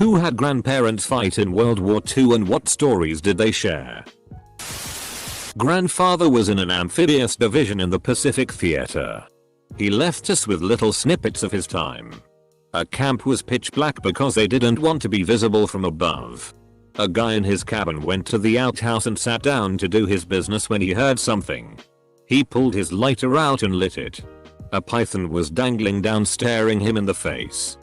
Who had grandparents fight in World War II and what stories did they share? Grandfather was in an amphibious division in the Pacific Theater. He left us with little snippets of his time. A camp was pitch black because they didn't want to be visible from above. A guy in his cabin went to the outhouse and sat down to do his business when he heard something. He pulled his lighter out and lit it. A python was dangling down staring him in the face.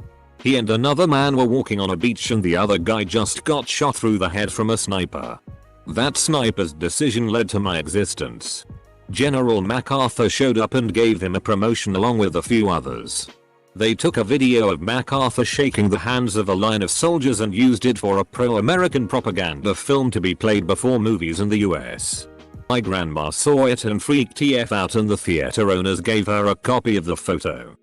He and another man were walking on a beach and the other guy just got shot through the head from a sniper. That sniper's decision led to my existence. General MacArthur showed up and gave him a promotion along with a few others. They took a video of MacArthur shaking the hands of a line of soldiers and used it for a pro-American propaganda film to be played before movies in the US. My grandma saw it and freaked TF out and the theater owners gave her a copy of the photo.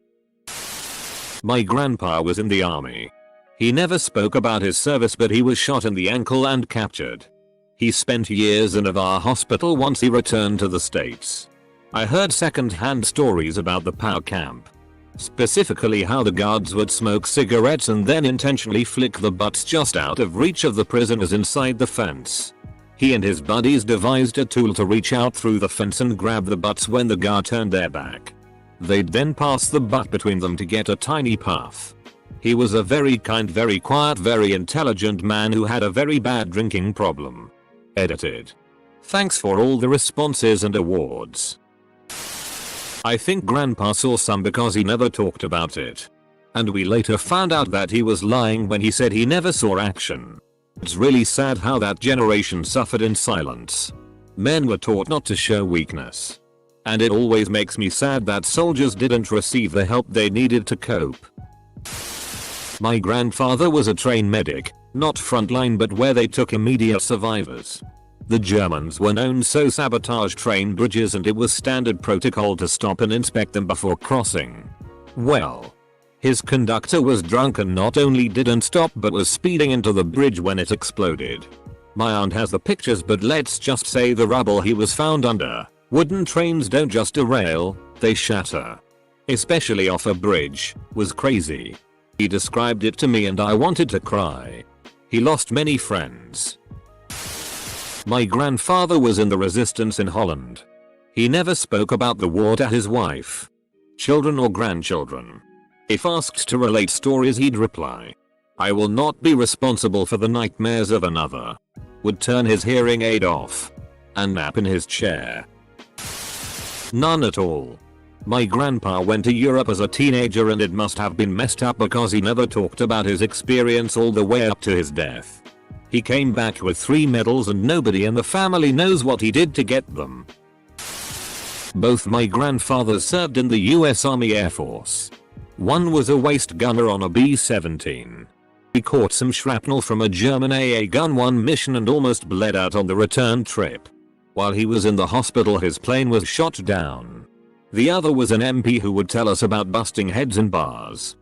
My grandpa was in the army. He never spoke about his service but he was shot in the ankle and captured. He spent years in a VA hospital once he returned to the States. I heard second-hand stories about the POW camp. Specifically how the guards would smoke cigarettes and then intentionally flick the butts just out of reach of the prisoners inside the fence. He and his buddies devised a tool to reach out through the fence and grab the butts when the guard turned their back. They'd then pass the butt between them to get a tiny puff. He was a very kind, very quiet, very intelligent man who had a very bad drinking problem. Edited. Thanks for all the responses and awards. I think grandpa saw some because he never talked about it. And we later found out that he was lying when he said he never saw action. It's really sad how that generation suffered in silence. Men were taught not to show weakness. And it always makes me sad that soldiers didn't receive the help they needed to cope. My grandfather was a trained medic, not frontline but where they took immediate survivors. The Germans were known to sabotage train bridges and it was standard protocol to stop and inspect them before crossing. Well, his conductor was drunk and not only didn't stop but was speeding into the bridge when it exploded. My aunt has the pictures but let's just say the rubble he was found under. Wooden trains don't just derail, they shatter. Especially off a bridge, was crazy. He described it to me and I wanted to cry. He lost many friends. My grandfather was in the resistance in Holland. He never spoke about the war to his wife, children or grandchildren. If asked to relate stories he'd reply, "I will not be responsible for the nightmares of another." Would turn his hearing aid off and nap in his chair. None at all. My grandpa went to Europe as a teenager and it must have been messed up because he never talked about his experience all the way up to his death. He came back with 3 medals and nobody in the family knows what he did to get them. Both my grandfathers served in the US Army Air Force. One was a waist gunner on a B-17. He caught some shrapnel from a German AA gun one mission and almost bled out on the return trip. While he was in the hospital his plane was shot down. The other was an MP who would tell us about busting heads in bars.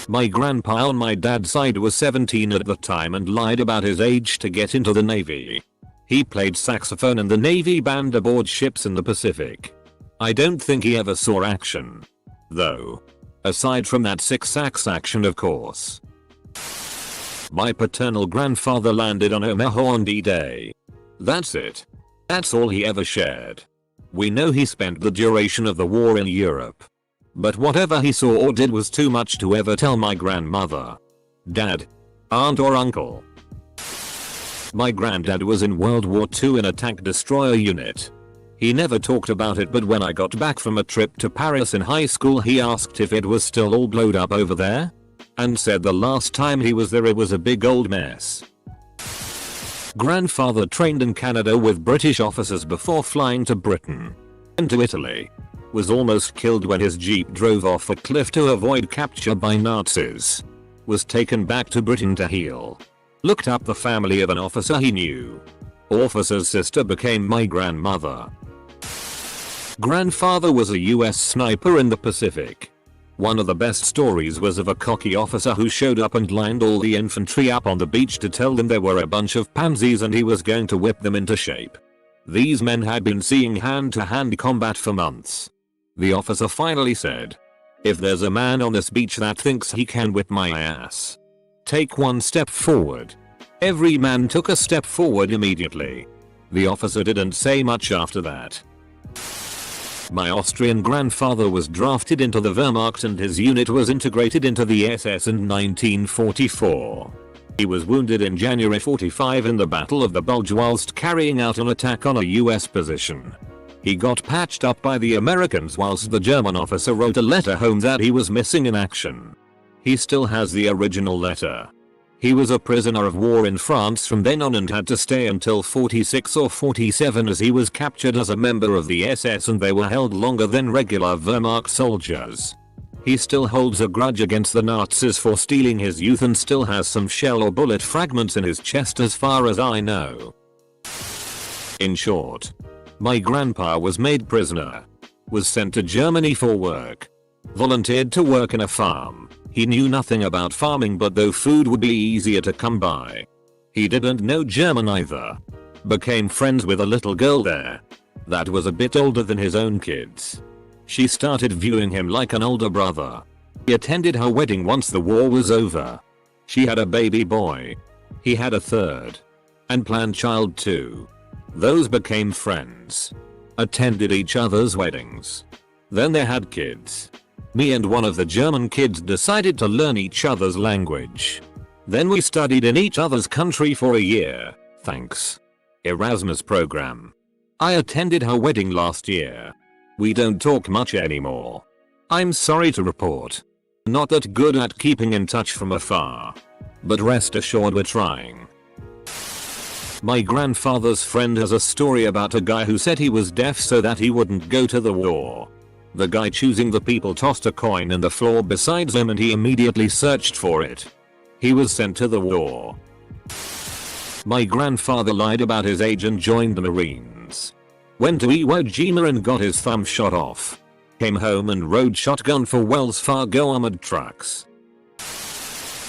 My grandpa on my dad's side was 17 at the time and lied about his age to get into the Navy. He played saxophone in the Navy band aboard ships in the Pacific. I don't think he ever saw action, though. Aside from that 6 sax action of course. My paternal grandfather landed on Omaha on D-Day. That's it. That's all he ever shared. We know he spent the duration of the war in Europe. But whatever he saw or did was too much to ever tell my grandmother, dad, aunt or uncle. My granddad was in World War II in a tank destroyer unit. He never talked about it but when I got back from a trip to Paris in high school he asked if it was still all blowed up over there. And said the last time he was there it was a big old mess. Grandfather trained in Canada with British officers before flying to Britain. And to Italy. Was almost killed when his jeep drove off a cliff to avoid capture by Nazis. Was taken back to Britain to heal. Looked up the family of an officer he knew. Officer's sister became my grandmother. Grandfather was a US sniper in the Pacific. One of the best stories was of a cocky officer who showed up and lined all the infantry up on the beach to tell them there were a bunch of pansies and he was going to whip them into shape. These men had been seeing hand-to-hand combat for months. The officer finally said, "If there's a man on this beach that thinks he can whip my ass, Take one step forward. Every man took a step forward immediately. The officer didn't say much after that. My Austrian grandfather was drafted into the Wehrmacht and his unit was integrated into the SS in 1944. He was wounded in January 45 in the Battle of the Bulge whilst carrying out an attack on a US position. He got patched up by the Americans whilst the German officer wrote a letter home that he was missing in action. He still has the original letter. He was a prisoner of war in France from then on and had to stay until 46 or 47 as he was captured as a member of the SS and they were held longer than regular Wehrmacht soldiers. He still holds a grudge against the Nazis for stealing his youth and still has some shell or bullet fragments in his chest as far as I know. In short, my grandpa was made prisoner, was sent to Germany for work, volunteered to work in a farm. He knew nothing about farming but though food would be easier to come by. He didn't know German either. Became friends with a little girl there that was a bit older than his own kids. She started viewing him like an older brother. He attended her wedding once the war was over. She had a baby boy. He had a third and planned child too. Those became friends. Attended each other's weddings. Then they had kids. Me and one of the German kids decided to learn each other's language. Then we studied in each other's country for a year, thanks Erasmus program. I attended her wedding last year. We don't talk much anymore. I'm sorry to report. Not that good at keeping in touch from afar. But rest assured we're trying. My grandfather's friend has a story about a guy who said he was deaf so that he wouldn't go to the war. The guy choosing the people tossed a coin in the floor beside him and he immediately searched for it. He was sent to the war. My grandfather lied about his age and joined the Marines. Went to Iwo Jima and got his thumb shot off. Came home and rode shotgun for Wells Fargo armored trucks.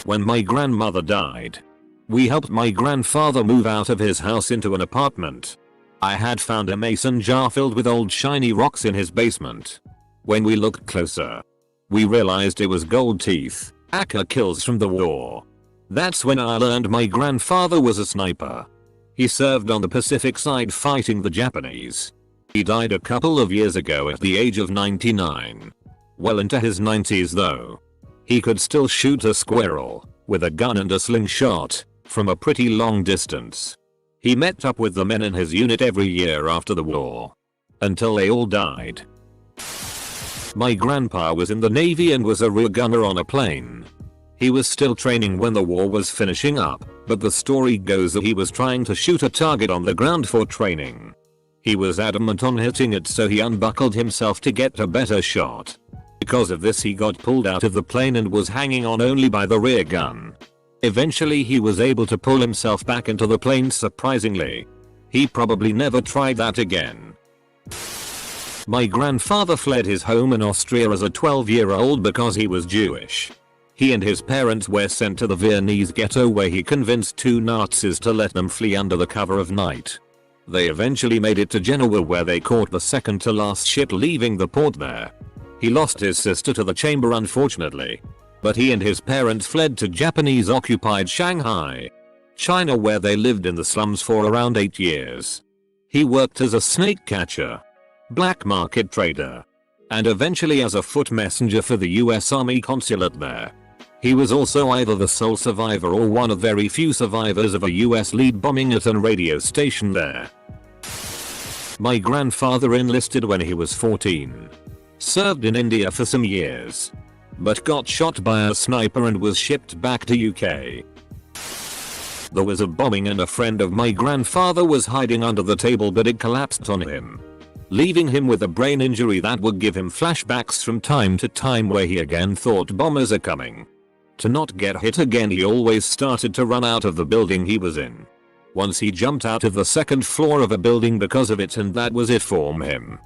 When my grandmother died, we helped my grandfather move out of his house into an apartment. I had found a mason jar filled with old shiny rocks in his basement. When we looked closer, we realized it was gold teeth, AK kills from the war. That's when I learned my grandfather was a sniper. He served on the Pacific side fighting the Japanese. He died a couple of years ago at the age of 99. Well into his 90s though. He could still shoot a squirrel with a gun and a slingshot from a pretty long distance. He met up with the men in his unit every year after the war. Until they all died. My grandpa was in the Navy and was a rear gunner on a plane. He was still training when the war was finishing up, but the story goes that he was trying to shoot a target on the ground for training. He was adamant on hitting it so he unbuckled himself to get a better shot. Because of this he got pulled out of the plane and was hanging on only by the rear gun. Eventually he was able to pull himself back into the plane surprisingly. He probably never tried that again. My grandfather fled his home in Austria as a 12-year-old because he was Jewish. He and his parents were sent to the Viennese ghetto where he convinced two Nazis to let them flee under the cover of night. They eventually made it to Genoa where they caught the second to last ship leaving the port there. He lost his sister to the chamber unfortunately. But he and his parents fled to Japanese-occupied Shanghai, China where they lived in the slums for around 8 years. He worked as a snake catcher, black market trader, and eventually as a foot messenger for the US Army consulate there. He was also either the sole survivor or one of very few survivors of a US lead bombing at a radio station there. My grandfather enlisted when he was 14. Served in India for some years. But got shot by a sniper and was shipped back to UK. There was a bombing and a friend of my grandfather was hiding under the table but it collapsed on him, leaving him with a brain injury that would give him flashbacks from time to time where he again thought bombers are coming. To not get hit again he always started to run out of the building he was in. Once he jumped out of the second floor of a building because of it and that was it for him.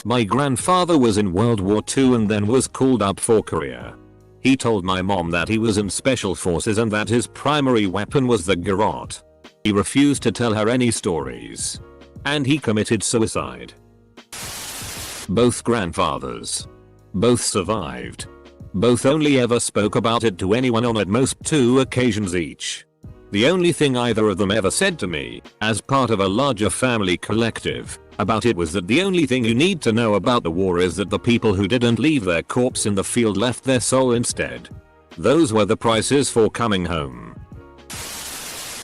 My grandfather was in World War II and then was called up for Korea. He told my mom that he was in special forces and that his primary weapon was the garrote. He refused to tell her any stories. And he committed suicide. Both grandfathers. Both survived. Both only ever spoke about it to anyone on at most 2 occasions each. The only thing either of them ever said to me, as part of a larger family collective, about it was that the only thing you need to know about the war is that the people who didn't leave their corpse in the field left their soul instead. Those were the prices for coming home.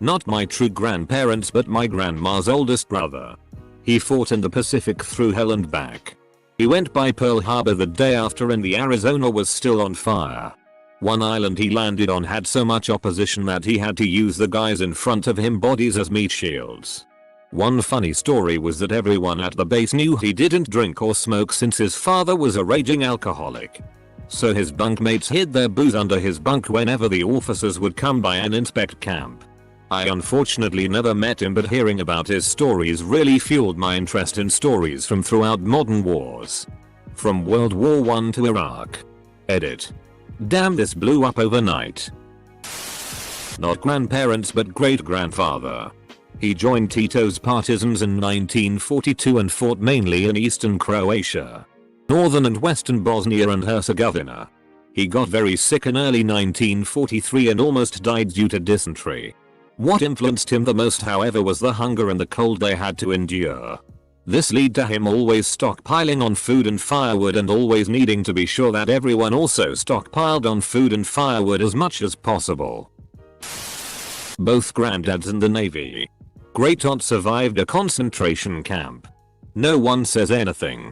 Not my true grandparents but my grandma's oldest brother. He fought in the Pacific through hell and back. He went by Pearl Harbor the day after and the Arizona was still on fire. One island he landed on had so much opposition that he had to use the guys in front of him bodies as meat shields. One funny story was that everyone at the base knew he didn't drink or smoke since his father was a raging alcoholic. So his bunkmates hid their booze under his bunk whenever the officers would come by and inspect camp. I unfortunately never met him, but hearing about his stories really fueled my interest in stories from throughout modern wars. From World War I to Iraq. Edit. Damn, this blew up overnight. Not grandparents but great-grandfather. He joined Tito's partisans in 1942 and fought mainly in eastern Croatia, northern and western Bosnia and Herzegovina. He got very sick in early 1943 and almost died due to dysentery. What influenced him the most, however, was the hunger and the cold they had to endure. This led to him always stockpiling on food and firewood and always needing to be sure that everyone also stockpiled on food and firewood as much as possible. Both granddads in the Navy. Great-aunt survived a concentration camp. No one says anything.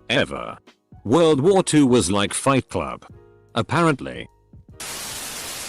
Ever. World War II was like Fight Club. Apparently.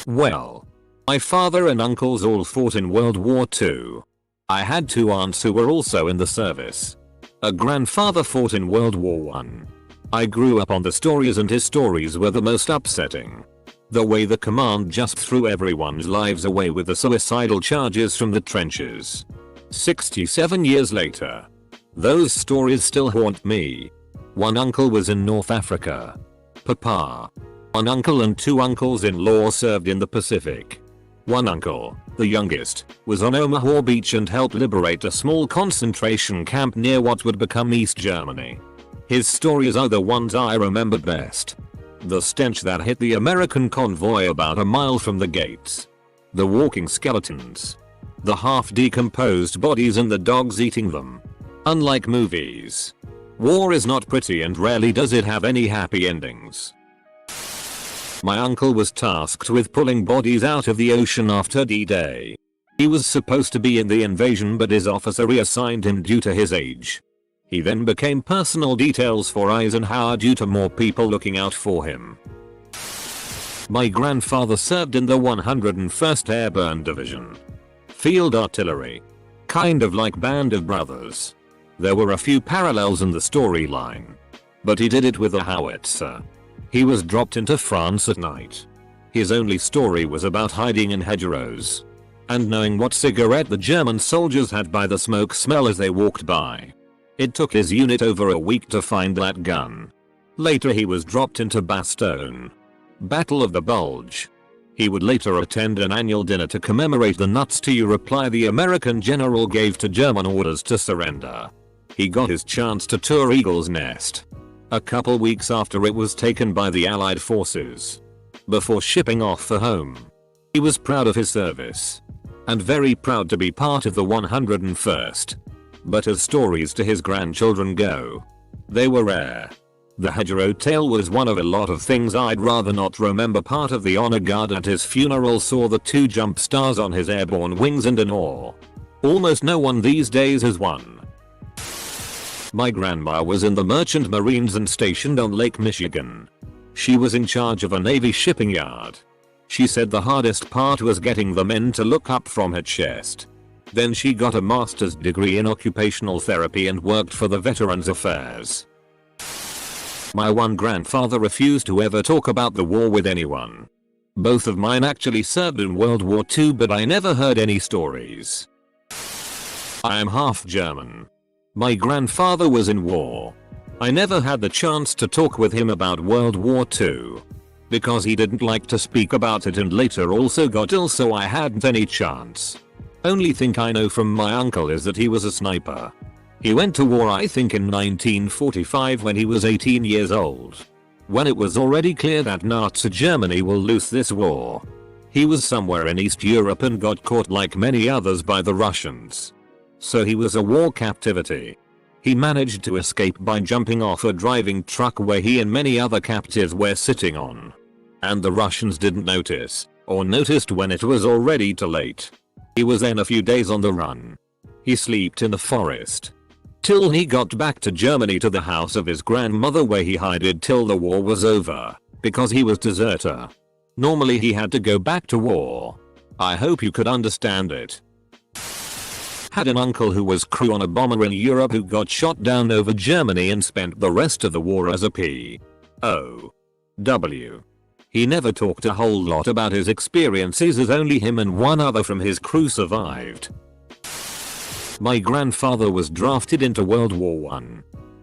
Well, my father and uncles all fought in World War II. I had 2 aunts who were also in the service. A grandfather fought in World War I. I grew up on the stories and his stories were the most upsetting. The way the command just threw everyone's lives away with the suicidal charges from the trenches. 67 years later. Those stories still haunt me. One uncle was in North Africa. Papa. One uncle and 2 uncles-in-law served in the Pacific. One uncle, the youngest, was on Omaha Beach and helped liberate a small concentration camp near what would become East Germany. His stories are the ones I remember best. The stench that hit the American convoy about a mile from the gates. The walking skeletons. The half-decomposed bodies and the dogs eating them. Unlike movies, war is not pretty and rarely does it have any happy endings. My uncle was tasked with pulling bodies out of the ocean after D-Day. He was supposed to be in the invasion but his officer reassigned him due to his age. He then became personal details for Eisenhower due to more people looking out for him. My grandfather served in the 101st Airborne Division. Field artillery. Kind of like Band of Brothers. There were a few parallels in the storyline. But he did it with a howitzer. He was dropped into France at night. His only story was about hiding in hedgerows. And knowing what cigarette the German soldiers had by the smoke smell as they walked by. It took his unit over a week to find that gun. Later he was dropped into Bastogne. Battle of the Bulge. He would later attend an annual dinner to commemorate the nuts to you reply the American general gave to German orders to surrender. He got his chance to tour Eagle's Nest. A couple weeks after it was taken by the Allied forces. Before shipping off for home. He was proud of his service. And very proud to be part of the 101st. But as stories to his grandchildren go, they were rare. The hedgerow tale was one of a lot of things I'd rather not remember. Part of the honor guard at his funeral saw the 2 jump stars on his airborne wings and in awe. Almost no one these days has one. My grandma was in the Merchant Marines and stationed on Lake Michigan. She was in charge of a Navy shipping yard. She said the hardest part was getting the men to look up from her chest. Then she got a master's degree in occupational therapy and worked for the Veterans Affairs. My one grandfather refused to ever talk about the war with anyone. Both of mine actually served in World War II but I never heard any stories. I am half German. My grandfather was in war. I never had the chance to talk with him about World War II. Because he didn't like to speak about it and later also got ill, so I hadn't any chance. Only thing I know from my uncle is that he was a sniper. He went to war I think in 1945 when he was 18 years old. when it was already clear that Nazi Germany will lose this war. He was somewhere in East Europe and got caught like many others by the Russians. So he was a war captivity. He managed to escape by jumping off a driving truck where he and many other captives were sitting on. And the Russians didn't notice, or noticed when it was already too late. He was then a few days on the run. He slept in the forest. Till he got back to Germany to the house of his grandmother where he hided till the war was over, because he was deserter. Normally he had to go back to war. I hope you could understand it. Had an uncle who was crew on a bomber in Europe who got shot down over Germany and spent the rest of the war as a POW. He never talked a whole lot about his experiences as only him and one other from his crew survived. My grandfather was drafted into World War I.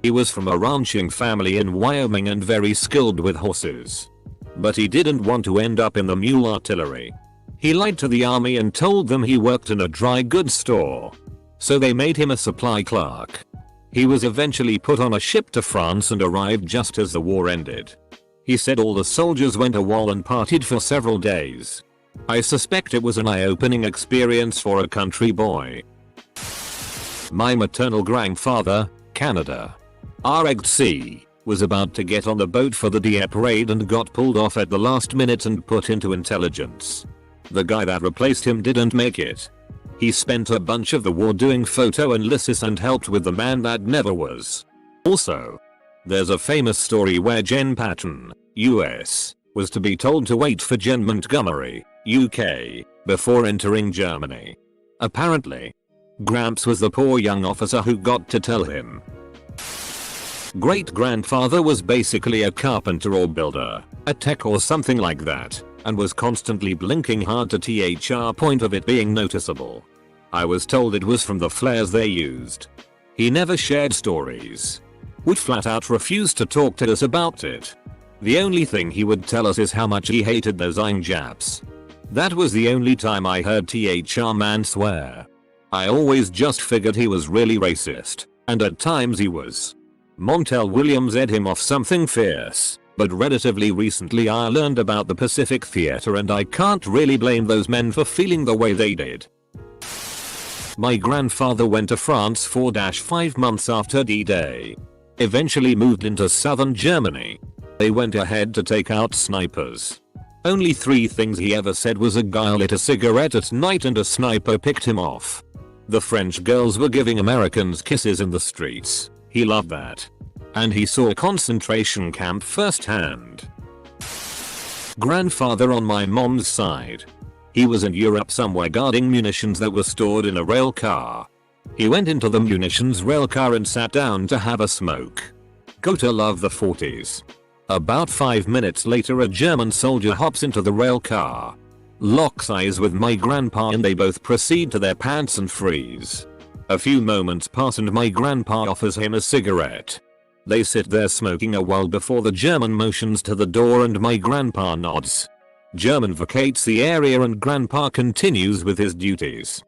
He was from a ranching family in Wyoming and very skilled with horses. But he didn't want to end up in the mule artillery. He lied to the army and told them he worked in a dry goods store. So they made him a supply clerk. He was eventually put on a ship to France and arrived just as the war ended. He said all the soldiers went AWOL and partied for several days. I suspect it was an eye-opening experience for a country boy. My maternal grandfather, Canada, RXC, was about to get on the boat for the Dieppe raid and got pulled off at the last minute and put into intelligence. The guy that replaced him didn't make it. He spent a bunch of the war doing photo analysis and helped with the man that never was. Also, there's a famous story where Jen Patton, US, was to be told to wait for Jen Montgomery, UK, before entering Germany. Apparently, Gramps was the poor young officer who got to tell him. Great-grandfather was basically a carpenter or builder, a tech or something like that, and was constantly blinking hard to the point of it being noticeable. I was told it was from the flares they used. He never shared stories. Would flat out refuse to talk to us about it. The only thing he would tell us is how much he hated those Ein Japs. That was the only time I heard man swear. I always just figured he was really racist, and at times he was. Montel Williams ed him off something fierce, but relatively recently I learned about the Pacific Theater and I can't really blame those men for feeling the way they did. My grandfather went to France 4-5 months after D-Day. Eventually moved into southern Germany. They went ahead to take out snipers. Only 3 things he ever said was a guy lit a cigarette at night and a sniper picked him off. The French girls were giving Americans kisses in the streets. He loved that. And he saw a concentration camp firsthand. Grandfather on my mom's side. He was in Europe somewhere guarding munitions that were stored in a rail car. He went into the munitions rail car and sat down to have a smoke. Gotta love the 40s. About 5 minutes later a German soldier hops into the rail car. Locks eyes with my grandpa and they both proceed to their pants and freeze. A few moments pass and my grandpa offers him a cigarette. They sit there smoking a while before the German motions to the door and my grandpa nods. German vacates the area and grandpa continues with his duties.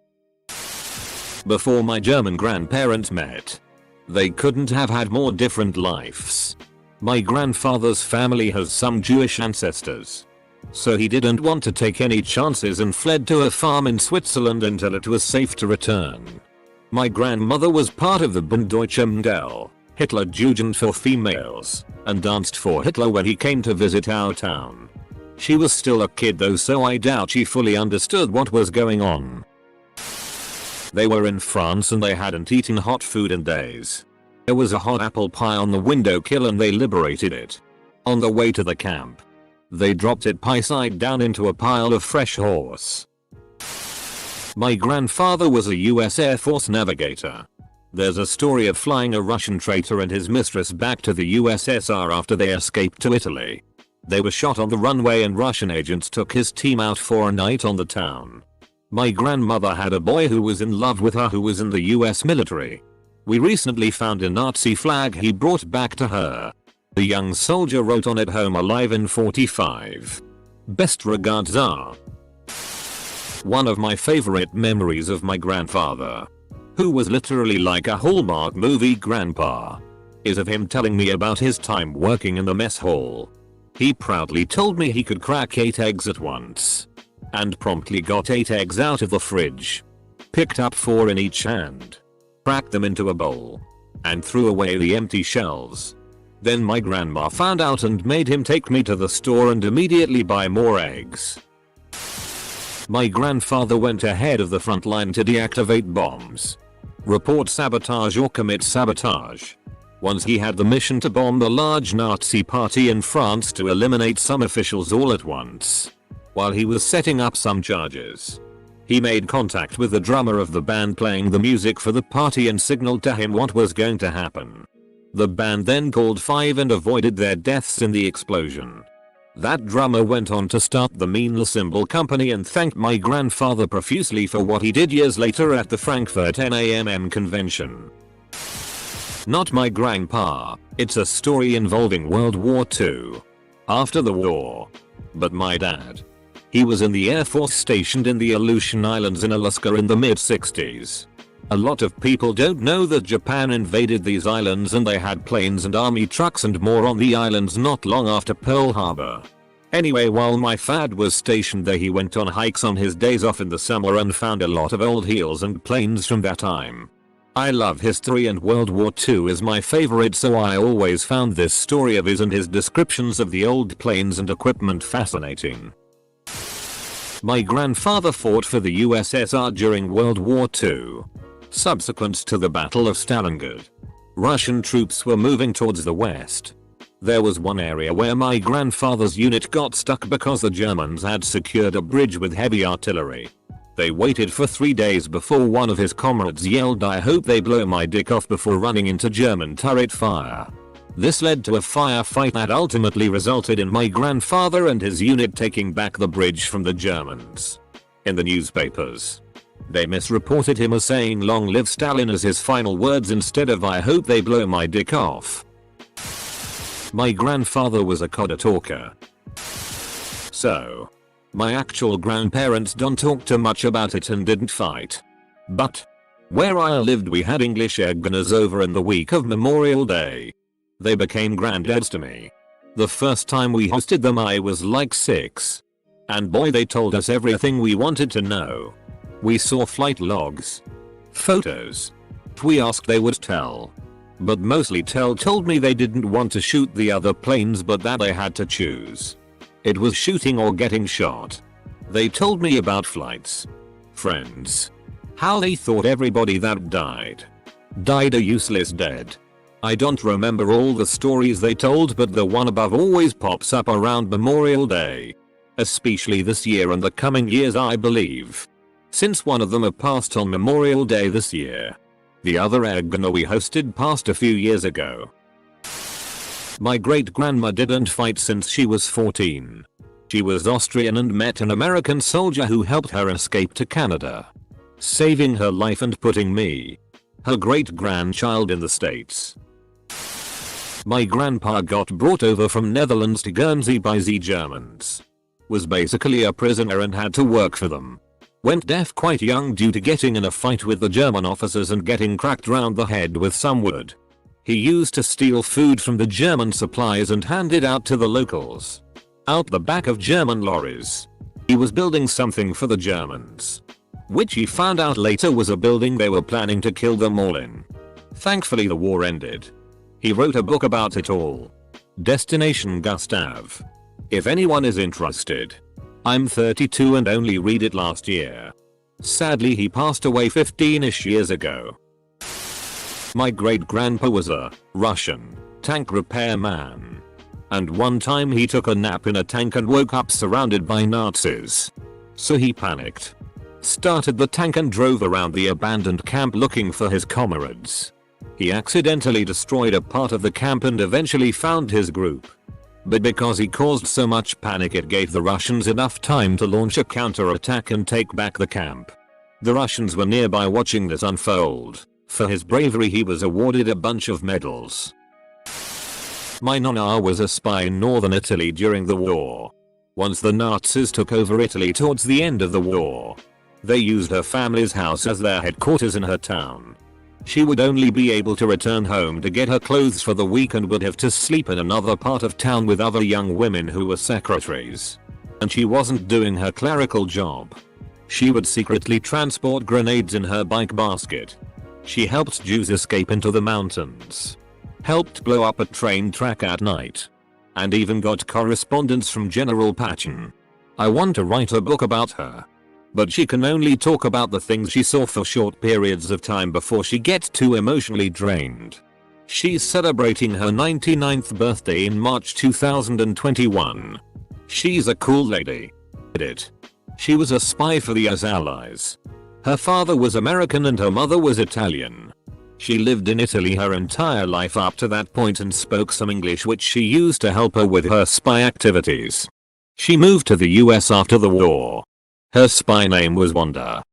Before my German grandparents met, they couldn't have had more different lives. My grandfather's family has some Jewish ancestors. So he didn't want to take any chances and fled to a farm in Switzerland until it was safe to return. My grandmother was part of the Bund Deutscher Modell, Hitler Jugend for females, and danced for Hitler when he came to visit our town. She was still a kid though, so I doubt she fully understood what was going on. They were in France and they hadn't eaten hot food in days. There was a hot apple pie on the window sill and they liberated it. On the way to the camp, they dropped it pie side down into a pile of fresh horse. My grandfather was a US Air Force navigator. There's a story of flying a Russian traitor and his mistress back to the USSR after they escaped to Italy. They were shot on the runway and Russian agents took his team out for a night on the town. My grandmother had a boy who was in love with her who was in the US military. We recently found a Nazi flag he brought back to her. The young soldier wrote on it "Home alive in 45. Best regards are." One of my favorite memories of my grandfather, who was literally like a Hallmark movie grandpa. is of him telling me about his time working in the mess hall. He proudly told me he could crack 8 eggs at once. And promptly got 8 eggs out of the fridge. Picked up 4 in each hand. Cracked them into a bowl. And threw away the empty shells. Then my grandma found out and made him take me to the store and immediately buy more eggs. My grandfather went ahead of the front line to deactivate bombs. Report sabotage or commit sabotage. Once he had the mission to bomb the large Nazi party in France to eliminate some officials all at once. While he was setting up some charges, he made contact with the drummer of the band playing the music for the party and signaled to him what was going to happen. The band then called 5 and avoided their deaths in the explosion. That drummer went on to start the Meanle Cymbal Company and thanked my grandfather profusely for what he did years later at the Frankfurt NAMM convention. Not my grandpa, it's a story involving World War II. After the war. But my dad. He was in the Air Force stationed in the Aleutian Islands in Alaska in the mid-60s. A lot of people don't know that Japan invaded these islands and they had planes and army trucks and more on the islands not long after Pearl Harbor. Anyway, while my dad was stationed there he went on hikes on his days off in the summer and found a lot of old heels and planes from that time. I love history and World War II is my favorite, so I always found this story of his and his descriptions of the old planes and equipment fascinating. My grandfather fought for the USSR during World War II. Subsequent to the Battle of Stalingrad, Russian troops were moving towards the west. There was one area where my grandfather's unit got stuck because the Germans had secured a bridge with heavy artillery. They waited for 3 days before one of his comrades yelled, "I hope they blow my dick off," before running into German turret fire. This led to a firefight that ultimately resulted in my grandfather and his unit taking back the bridge from the Germans. In the newspapers, they misreported him as saying "Long live Stalin" as his final words instead of "I hope they blow my dick off." My grandfather was a codder talker. So, my actual grandparents don't talk too much about it and didn't fight. But, where I lived we had English egg gunners over in the week of Memorial Day. They became granddads to me. The first time we hosted them I was like 6. And boy, they told us everything we wanted to know. We saw flight logs. Photos. If we asked they would tell. But mostly told me they didn't want to shoot the other planes but that they had to choose. It was shooting or getting shot. They told me about flights. Friends. How they thought everybody that died a useless dead. I don't remember all the stories they told but the one above always pops up around Memorial Day. Especially this year and the coming years I believe. Since one of them have passed on Memorial Day this year. The other egg gunner we hosted passed a few years ago. My great-grandma didn't fight since she was 14. She was Austrian and met an American soldier who helped her escape to Canada, saving her life and putting me, her great-grandchild, in the States. My grandpa got brought over from Netherlands to Guernsey by the Germans. Was basically a prisoner and had to work for them. Went deaf quite young due to getting in a fight with the German officers and getting cracked round the head with some wood. He used to steal food from the German supplies and hand it out to the locals. Out the back of German lorries. He was building something for the Germans, which he found out later was a building they were planning to kill them all in. Thankfully the war ended. He wrote a book about it all. Destination Gustav. If anyone is interested. I'm 32 and only read it last year. Sadly he passed away 15ish years ago. My great-grandpa was a Russian tank repairman. And one time he took a nap in a tank and woke up surrounded by Nazis. So he panicked. Started the tank and drove around the abandoned camp looking for his comrades. He accidentally destroyed a part of the camp and eventually found his group. But because he caused so much panic it gave the Russians enough time to launch a counterattack and take back the camp. The Russians were nearby watching this unfold. For his bravery he was awarded a bunch of medals. My nonna was a spy in northern Italy during the war. Once the Nazis took over Italy towards the end of the war, they used her family's house as their headquarters in her town. She would only be able to return home to get her clothes for the week and would have to sleep in another part of town with other young women who were secretaries. And she wasn't doing her clerical job. She would secretly transport grenades in her bike basket. She helped Jews escape into the mountains. Helped blow up a train track at night. And even got correspondence from General Patchen. I want to write a book about her. But she can only talk about the things she saw for short periods of time before she gets too emotionally drained. She's celebrating her 99th birthday in March 2021. She's a cool lady. She was a spy for the US Allies. Her father was American and her mother was Italian. She lived in Italy her entire life up to that point and spoke some English which she used to help her with her spy activities. She moved to the US after the war. Her spy name was Wanda.